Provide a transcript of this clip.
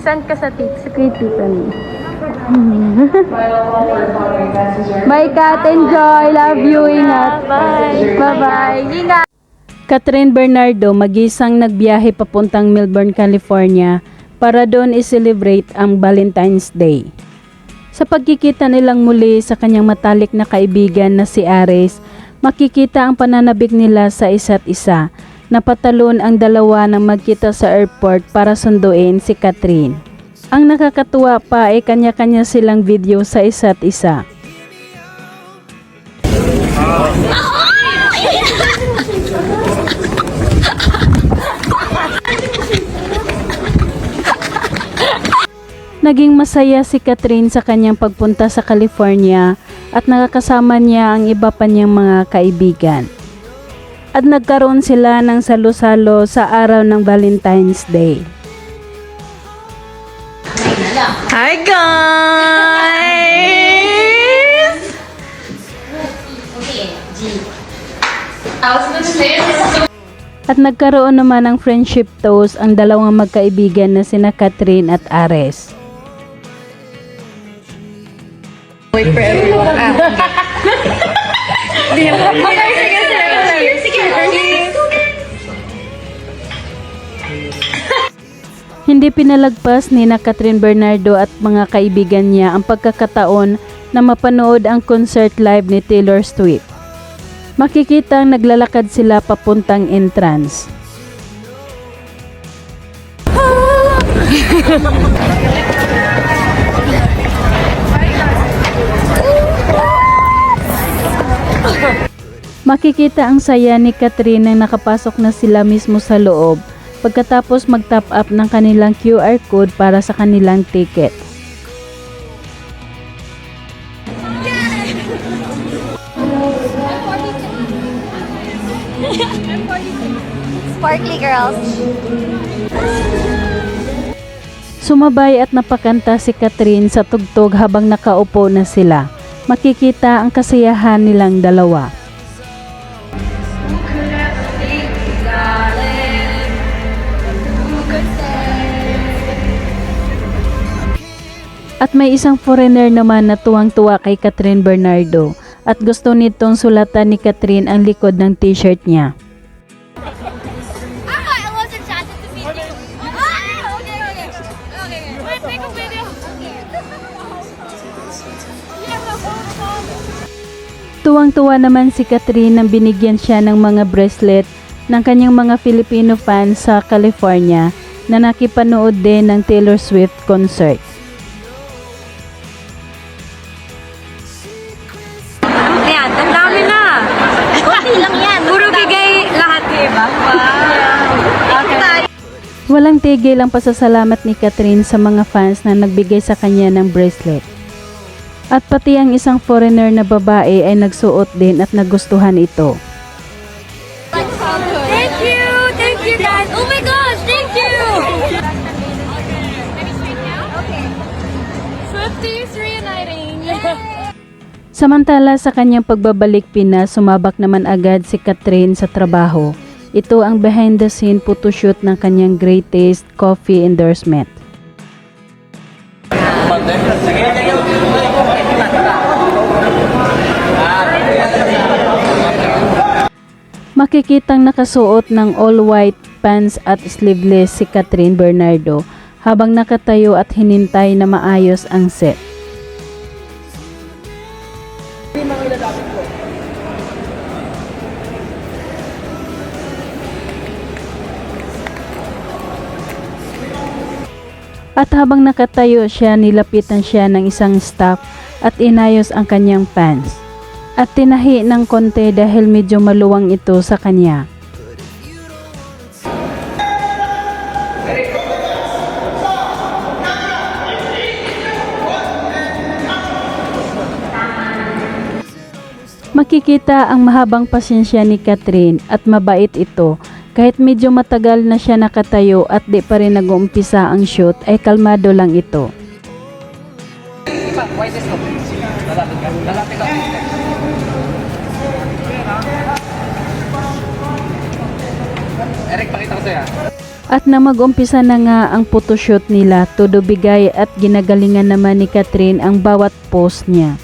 Send ka sa kay tita niya. Bye, Kat. Enjoy. Love you. Ingat. Bye. Bye-bye. Ingat. Catherine Bernardo mag-isang nagbiyahe papuntang Melbourne, California para doon i-celebrate ang Valentine's Day. Sa pagkikita nilang muli sa kanyang matalik na kaibigan na si Ares, makikita ang pananabik nila sa isa't isa. Napatalon ang dalawa nang magkita sa airport para sunduin si Catherine. Ang nakakatuwa pa ay kanya-kanya silang video sa isa't isa. Naging masaya si Catherine sa kanyang pagpunta sa California at nakakasama niya ang iba pa niyang mga kaibigan. At nagkaroon sila ng salo-salo sa araw ng Valentine's Day. Hi, guys! At nagkaroon naman ng friendship toast ang dalawang magkaibigan na sina Catherine at Ares. Wait for everyone. Hindi pinalagpas ni na Catherine Bernardo at mga kaibigan niya ang pagkakataon na mapanood ang concert live ni Taylor Swift. Makikita ang naglalakad sila papuntang entrance. Makikita ang saya ni Catherine nang nakapasok na sila mismo sa loob pagkatapos mag-top up ng kanilang QR code para sa kanilang ticket. Sparkly girls. Sumabay at napakanta si Catherine sa tugtog habang nakaupo na sila. Makikita ang kasiyahan nilang dalawa. At may isang foreigner naman na tuwang-tuwa kay Catherine Bernardo at gusto nitong sulatan ni Catherine ang likod ng t-shirt niya. I wasn't chatting to meet you. Okay. Wait, take a video. Tuwang-tuwa naman si Catherine nang binigyan siya ng mga bracelet ng kanyang mga Filipino fans sa California na nakipanood din ng Taylor Swift concert. Ayan, ang dami na. Konti lang yan. Puro bigay lahat, diba? Wow. Okay. Walang tigil ang pasasalamat ni Catherine sa mga fans na nagbigay sa kanya ng bracelet. At pati ang isang foreigner na babae ay nagsuot din at nagustuhan ito. Thank you guys. Oh my gosh, thank you. Swifties reuniting. Samantala sa kanyang pagbabalik Pinas, sumabak naman agad si Catherine sa trabaho. Ito ang behind the scene photoshoot ng kanyang Great Taste Coffee endorsement. Makikitang nakasuot ng all-white pants at sleeveless si Catherine Bernardo habang nakatayo at hinintay na maayos ang set. At habang nakatayo siya, nilapitan siya ng isang staff at inayos ang kanyang pants. At tinahi ng konti dahil medyo maluwang ito sa kanya. Makikita ang mahabang pasensya ni Catherine at mabait ito. Kahit medyo matagal na siya nakatayo at di pa rin nag-uumpisa ang shoot, ay kalmado lang ito. At na mag-umpisa na nga ang photoshoot nila, todo bigay at ginagalingan naman ni Catherine ang bawat post niya.